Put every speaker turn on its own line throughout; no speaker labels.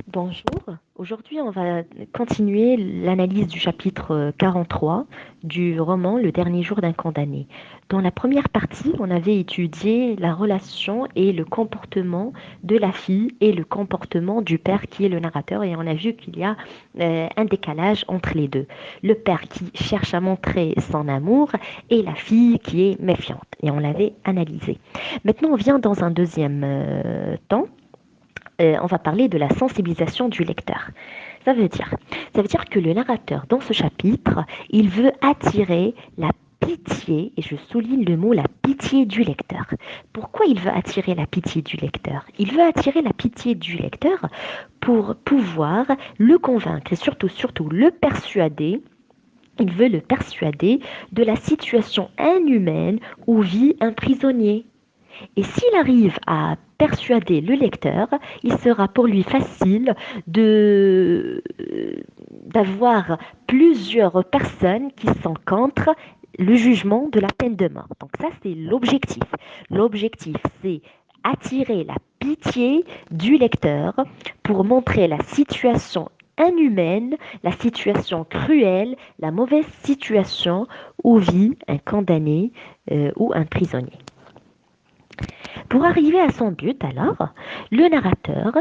Bonjour, aujourd'hui on va continuer l'analyse du chapitre 43 du roman Le dernier jour d'un condamné. Dans la première partie, on avait étudié la relation et le comportement de la fille et le comportement du père qui est le narrateur et on a vu qu'il y a un décalage entre les deux. Le père qui cherche à montrer son amour et la fille qui est méfiante et on l'avait analysé. Maintenant on vient dans un deuxième temps, on va parler de la sensibilisation du lecteur. Ça veut dire, ça veut dire que le narrateur, dans ce chapitre, il veut attirer la pitié, et je souligne le mot la pitié du lecteur. Pourquoi il veut attirer la pitié du lecteur? Il veut attirer la pitié du lecteur pour pouvoir le convaincre et surtout le persuader. Il veut le persuader de la situation inhumaine où vit un prisonnier. Et s'il arrive à persuader le lecteur, il sera pour lui facile de d'avoir plusieurs personnes qui sont contre le jugement de la peine de mort. Donc ça, c'est l'objectif. L'objectif, c'est attirer la pitié du lecteur pour montrer la situation inhumaine, la situation cruelle, la mauvaise situation où vit un condamné ou un prisonnier. Pour arriver à son but, alors, le narrateur,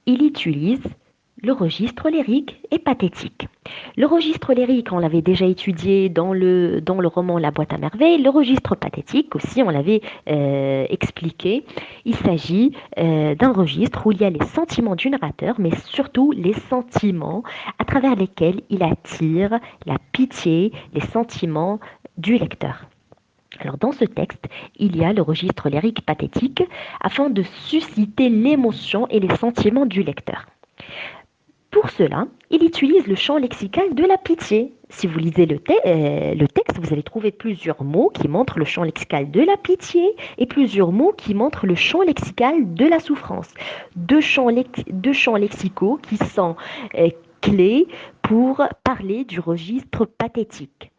il utilise le registre lyrique et pathétique. Le registre lyrique, on l'avait déjà étudié dans le roman La boîte à merveilles. Le registre pathétique aussi, on l'avait expliqué. Il s'agit d'un registre où il y a les sentiments du narrateur, mais surtout les sentiments à travers lesquels il attire la pitié, les sentiments du lecteur. Alors dans ce texte, il y a le registre lyrique pathétique afin de susciter l'émotion et les sentiments du lecteur. Pour cela, il utilise le champ lexical de la pitié. Si vous lisez le texte, vous allez trouver plusieurs mots qui montrent le champ lexical de la pitié et plusieurs mots qui montrent le champ lexical de la souffrance. Deux champs lexicaux qui sont clés pour parler du registre pathétique.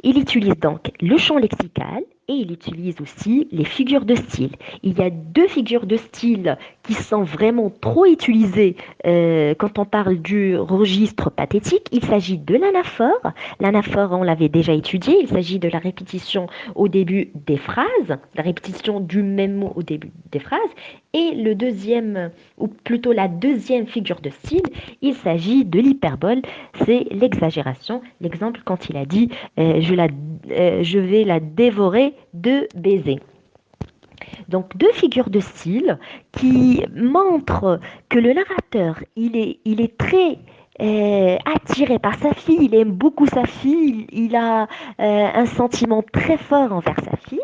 Il utilise donc le champ lexical et il utilise aussi les figures de style. Il y a deux figures de style qui sont vraiment trop utilisées quand on parle du registre pathétique. Il s'agit de l'anaphore. L'anaphore, on l'avait déjà étudié. Il s'agit de la répétition au début des phrases, la répétition du même mot au début des phrases. Et le deuxième, ou plutôt la deuxième figure de style, il s'agit de l'hyperbole, c'est l'exagération. L'exemple quand il a dit je vais la dévorer de baisers. Donc deux figures de style qui montrent que le narrateur, il est très attiré par sa fille, il aime beaucoup sa fille, il a un sentiment très fort envers sa fille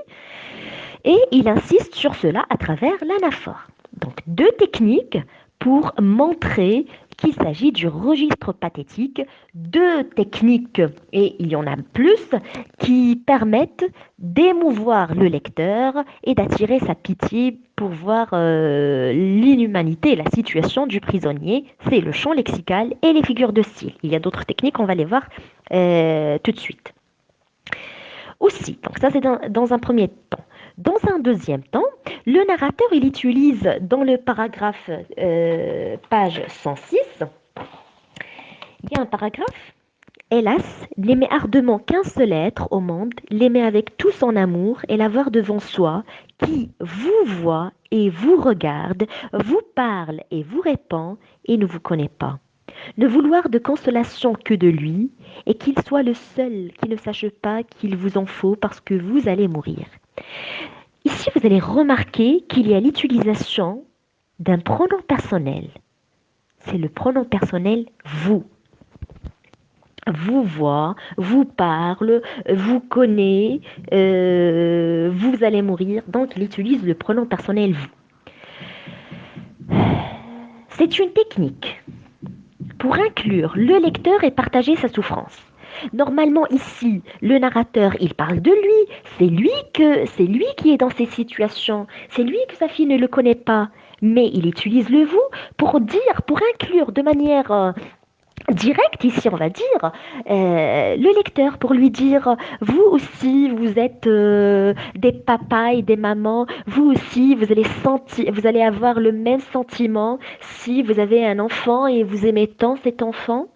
et il insiste sur cela à travers l'anaphore. Donc deux techniques pour montrer qu'il s'agit du registre pathétique, deux techniques, et il y en a plus, qui permettent d'émouvoir le lecteur et d'attirer sa pitié pour voir l'inhumanité et la situation du prisonnier. C'est le champ lexical et les figures de style. Il y a d'autres techniques, on va les voir tout de suite. Aussi, donc ça c'est dans un premier temps. Dans un deuxième temps, le narrateur, il utilise dans le paragraphe page 106, il y a un paragraphe. Hélas, n'aimer ardemment qu'un seul être au monde, l'aimer avec tout son amour et l'avoir devant soi, qui vous voit et vous regarde, vous parle et vous répond et ne vous connaît pas. Ne vouloir de consolation que de lui, et qu'il soit le seul qui ne sache pas qu'il vous en faut parce que vous allez mourir. Ici, vous allez remarquer qu'il y a l'utilisation d'un pronom personnel. C'est le pronom personnel vous. Vous voit, vous parle, vous connaît, vous allez mourir. Donc, il utilise le pronom personnel vous. C'est une technique pour inclure le lecteur et partager sa souffrance. Normalement ici, le narrateur, il parle de lui, c'est lui qui est dans ces situations, c'est lui que sa fille ne le connaît pas, mais il utilise le vous pour dire, pour inclure de manière direct ici, on va dire, le lecteur pour lui dire, vous aussi, vous êtes des papas et des mamans, vous aussi, vous allez avoir le même sentiment si vous avez un enfant et vous aimez tant cet enfant,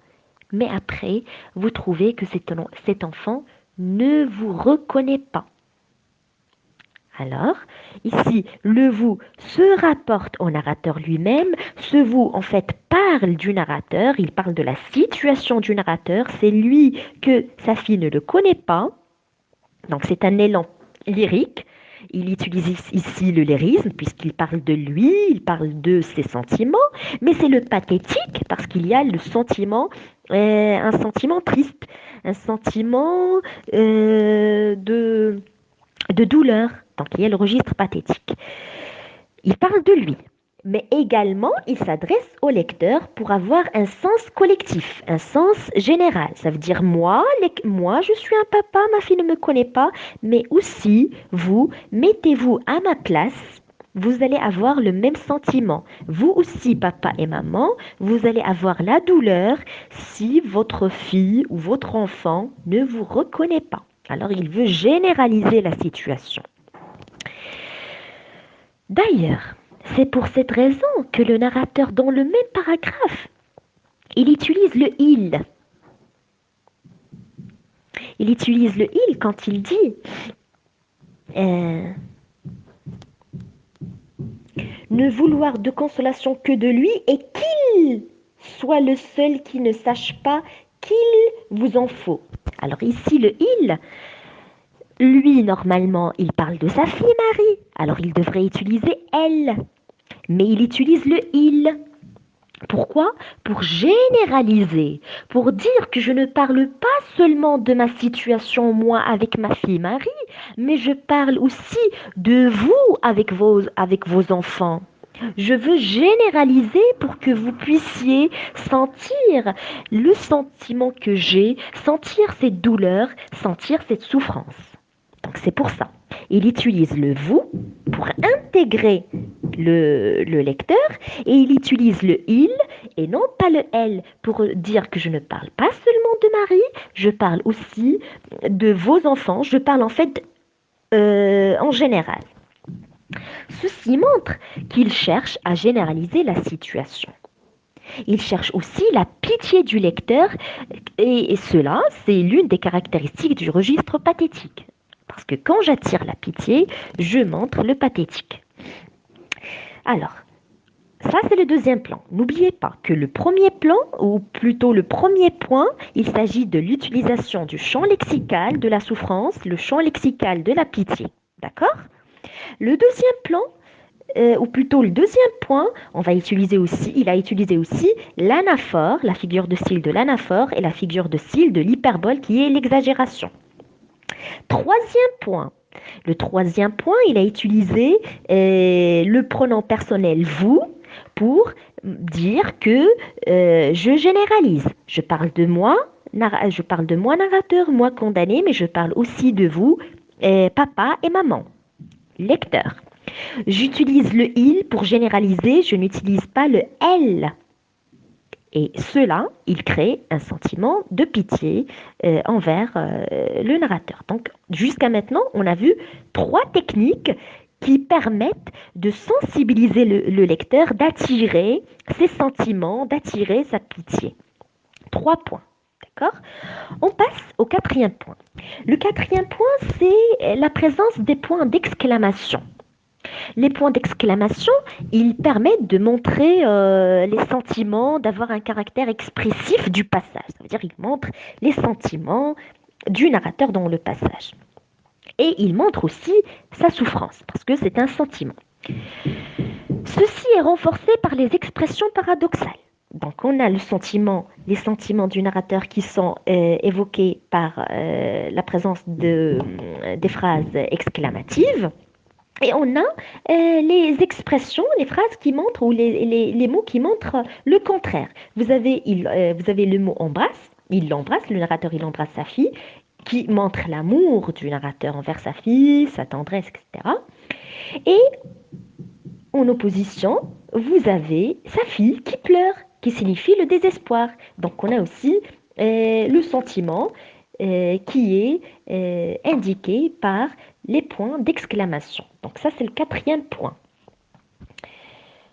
mais après, vous trouvez que cet enfant ne vous reconnaît pas. Alors, ici, le vous se rapporte au narrateur lui-même. Ce vous, en fait, parle du narrateur. Il parle de la situation du narrateur. C'est lui que sa fille ne le connaît pas. Donc, c'est un élan lyrique. Il utilise ici le lyrisme puisqu'il parle de lui, il parle de ses sentiments, mais c'est le pathétique parce qu'il y a le sentiment, un sentiment triste, un sentiment de douleur. Donc il y a le registre pathétique. Il parle de lui, mais également il s'adresse au lecteur pour avoir un sens collectif, un sens général. Ça veut dire moi je suis un papa, ma fille ne me connaît pas, mais aussi vous, mettez-vous à ma place. Vous allez avoir le même sentiment. Vous aussi, papa et maman, vous allez avoir la douleur si votre fille ou votre enfant ne vous reconnaît pas. Alors, il veut généraliser la situation. D'ailleurs, c'est pour cette raison que le narrateur, dans le même paragraphe, il utilise le il. Il utilise le il quand il dit euh, ne vouloir de consolation que de lui et qu'il soit le seul qui ne sache pas qu'il vous en faut. Alors ici, le il, lui, normalement, il parle de sa fille Marie. Alors il devrait utiliser elle. Mais il utilise le il. Pourquoi? Pour généraliser, pour dire que je ne parle pas seulement de ma situation, moi, avec ma fille Marie, mais je parle aussi de vous avec vos enfants. Je veux généraliser pour que vous puissiez sentir le sentiment que j'ai, sentir cette douleur, sentir cette souffrance. Donc c'est pour ça. Il utilise le vous pour intégrer le lecteur et il utilise le il et non pas le elle pour dire que je ne parle pas seulement de Marie, je parle aussi de vos enfants, je parle en fait en général. Ceci montre qu'il cherche à généraliser la situation. Il cherche aussi la pitié du lecteur et cela, c'est l'une des caractéristiques du registre pathétique. Parce que quand j'attire la pitié, je montre le pathétique. Alors, ça, c'est le deuxième plan. N'oubliez pas que le premier plan, ou plutôt le premier point, il s'agit de l'utilisation du champ lexical de la souffrance, le champ lexical de la pitié. D'accord? Le deuxième plan, ou plutôt le deuxième point, il a utilisé aussi l'anaphore, la figure de style de l'anaphore et la figure de style de l'hyperbole qui est l'exagération. Troisième point. Le troisième point, il a utilisé le pronom personnel vous pour dire que je généralise. Je parle de moi narrateur, moi condamné, mais je parle aussi de vous, papa et maman, lecteur. J'utilise le il pour généraliser, je n'utilise pas le elle. Et cela, il crée un sentiment de pitié envers le narrateur. Donc, jusqu'à maintenant, on a vu trois techniques qui permettent de sensibiliser le lecteur, d'attirer ses sentiments, d'attirer sa pitié. Trois points. D'accord? On passe au quatrième point. Le quatrième point, c'est la présence des points d'exclamation. Les points d'exclamation, ils permettent de montrer les sentiments, d'avoir un caractère expressif du passage. Ça veut dire qu'ils montrent les sentiments du narrateur dans le passage. Et il montre aussi sa souffrance, parce que c'est un sentiment. Ceci est renforcé par les expressions paradoxales. Donc on a les sentiments du narrateur qui sont évoqués par la présence des phrases exclamatives. Et on a les expressions, les phrases qui montrent, ou les mots qui montrent le contraire. Vous avez le mot embrasse, il l'embrasse, le narrateur il embrasse sa fille, qui montre l'amour du narrateur envers sa fille, sa tendresse, etc. Et en opposition, vous avez sa fille qui pleure. qui signifie le désespoir. Donc on a aussi le sentiment qui est indiqué par les points d'exclamation. Donc ça, c'est le quatrième point.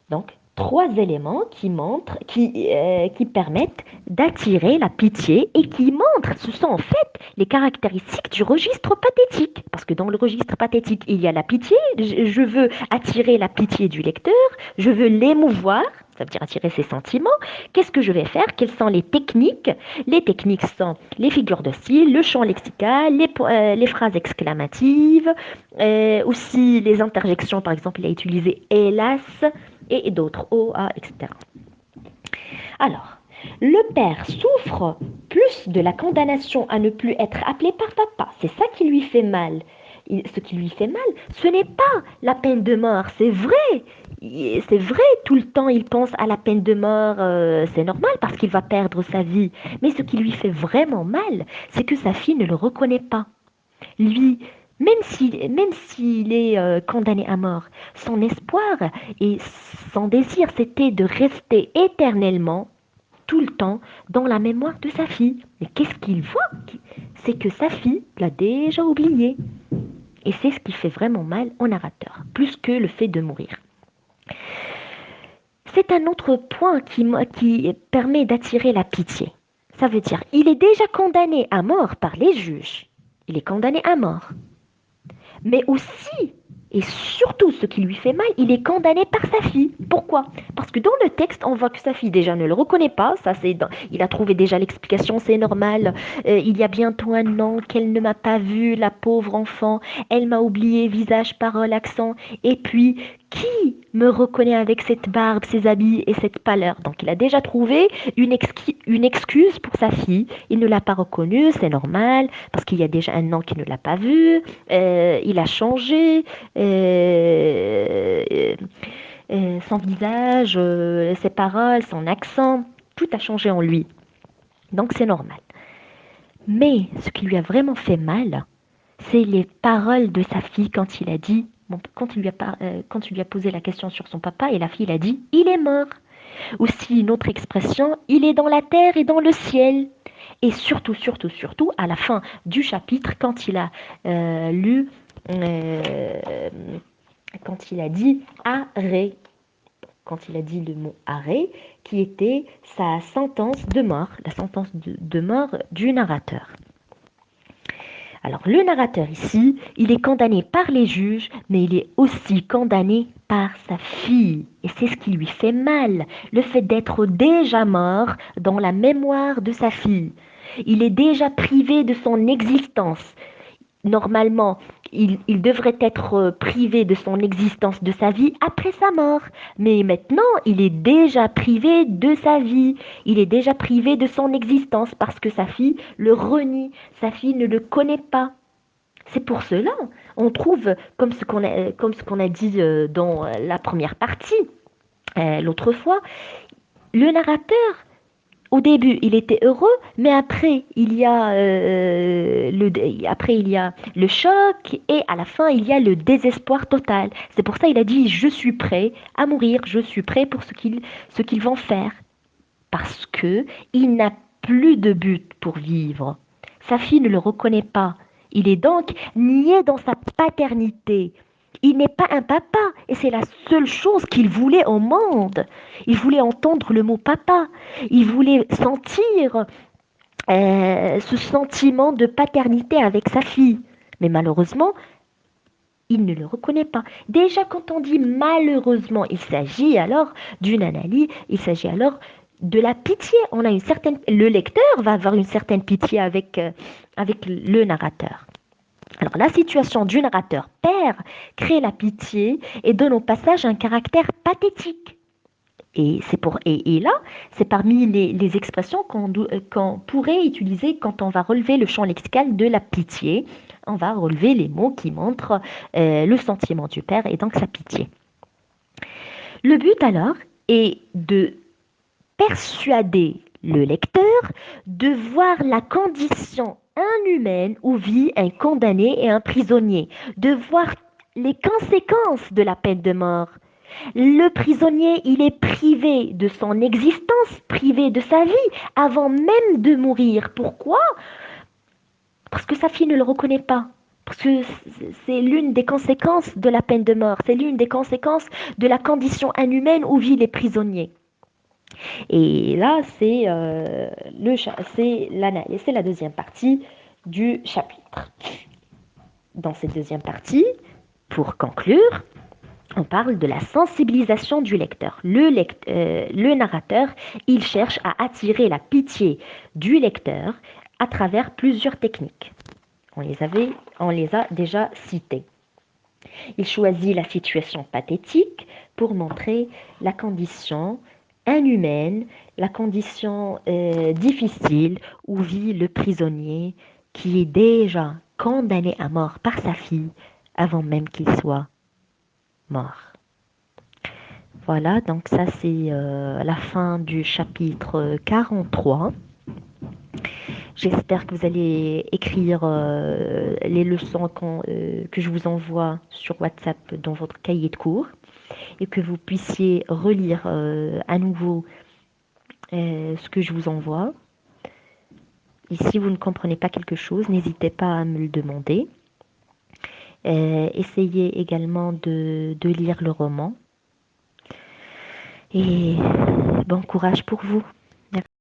Donc, trois éléments qui permettent d'attirer la pitié et qui montrent, ce sont en fait les caractéristiques du registre pathétique. Parce que dans le registre pathétique, il y a la pitié, je veux attirer la pitié du lecteur, je veux l'émouvoir, ça veut dire attirer ses sentiments. Qu'est-ce que je vais faire? Quelles sont les techniques? Les techniques sont les figures de style, le champ lexical, les phrases exclamatives, aussi les interjections, par exemple, il a utilisé hélas, et d'autres, OA, etc. Alors, le père souffre plus de la condamnation à ne plus être appelé par papa. C'est ça qui lui fait mal. Ce qui lui fait mal, ce n'est pas la peine de mort, c'est vrai. C'est vrai, tout le temps il pense à la peine de mort, c'est normal parce qu'il va perdre sa vie. Mais ce qui lui fait vraiment mal, c'est que sa fille ne le reconnaît pas. Lui, même s'il est condamné à mort, son espoir et son désir, c'était de rester éternellement, tout le temps, dans la mémoire de sa fille. Mais qu'est-ce qu'il voit? C'est que sa fille l'a déjà oublié. Et c'est ce qui fait vraiment mal au narrateur, plus que le fait de mourir. C'est un autre point qui permet d'attirer la pitié. Ça veut dire, il est déjà condamné à mort par les juges. Il est condamné à mort. Mais aussi, et surtout ce qui lui fait mal, il est condamné par sa fille. Pourquoi? Parce que dans le texte, on voit que sa fille déjà ne le reconnaît pas. Il a trouvé déjà l'explication, c'est normal. Il y a bientôt un an qu'elle ne m'a pas vu, la pauvre enfant. Elle m'a oublié, visage, parole, accent. Et puis, qui me reconnaît avec cette barbe, ces habits et cette pâleur? Donc il a déjà trouvé une excuse pour sa fille. Il ne l'a pas reconnue, c'est normal, parce qu'il y a déjà un an qu'il ne l'a pas vue. Il a changé son visage, ses paroles, son accent, tout a changé en lui. Donc c'est normal. Mais ce qui lui a vraiment fait mal, c'est les paroles de sa fille quand il a dit, bon, quand il lui a posé la question sur son papa, et la fille a dit, il est mort. Aussi une autre expression, il est dans la terre et dans le ciel. Et surtout, surtout, surtout, à la fin du chapitre, quand il a lu, euh, quand il a dit arrêt, quand il a dit le mot arrêt, qui était sa sentence de mort, la sentence de mort du narrateur. Alors le narrateur ici, il est condamné par les juges, mais il est aussi condamné par sa fille. Et c'est ce qui lui fait mal, le fait d'être déjà mort dans la mémoire de sa fille. Il est déjà privé de son existence. Normalement, il devrait être privé de son existence, de sa vie après sa mort. Mais maintenant, il est déjà privé de sa vie. Il est déjà privé de son existence parce que sa fille le renie. Sa fille ne le connaît pas. C'est pour cela, on trouve, comme ce qu'on a dit dans la première partie, l'autre fois, le narrateur au début, il était heureux, mais après, après, il y a le choc et à la fin, il y a le désespoir total. C'est pour ça qu'il a dit, je suis prêt à mourir, je suis prêt pour ce qu'ils vont faire. Parce que il n'a plus de but pour vivre. Sa fille ne le reconnaît pas. Il est donc nié dans sa paternité. Il n'est pas un papa et c'est la seule chose qu'il voulait au monde. Il voulait entendre le mot papa. Il voulait sentir ce sentiment de paternité avec sa fille. Mais malheureusement, il ne le reconnaît pas. Déjà, quand on dit malheureusement, il s'agit alors d'une analyse, il s'agit alors de la pitié. Le lecteur va avoir une certaine pitié avec le narrateur. Alors, la situation du narrateur père crée la pitié et donne au passage un caractère pathétique. Et là, c'est parmi les expressions qu'on pourrait utiliser quand on va relever le champ lexical de la pitié. On va relever les mots qui montrent le sentiment du père et donc sa pitié. Le but alors est de persuader le lecteur de voir la condition inhumaine où vit un condamné et un prisonnier, de voir les conséquences de la peine de mort, Le prisonnier, il est privé de son existence, privé de sa vie, avant même de mourir. Pourquoi? Parce que sa fille ne le reconnaît pas. Parce que c'est l'une des conséquences de la peine de mort. C'est l'une des conséquences de la condition inhumaine où vivent les prisonniers. Et là, c'est la deuxième partie du chapitre. Dans cette deuxième partie, pour conclure, on parle de la sensibilisation du lecteur. Le narrateur, il cherche à attirer la pitié du lecteur à travers plusieurs techniques. On les a déjà citées. Il choisit la situation pathétique pour montrer la condition inhumaine, la condition difficile où vit le prisonnier qui est déjà condamné à mort par sa fille avant même qu'il soit mort. Voilà, donc ça c'est la fin du chapitre 43. J'espère que vous allez écrire les leçons que je vous envoie sur WhatsApp dans votre cahier de cours et que vous puissiez relire à nouveau ce que je vous envoie. Et si vous ne comprenez pas quelque chose, n'hésitez pas à me le demander. Essayez également de lire le roman. Et bon courage pour vous.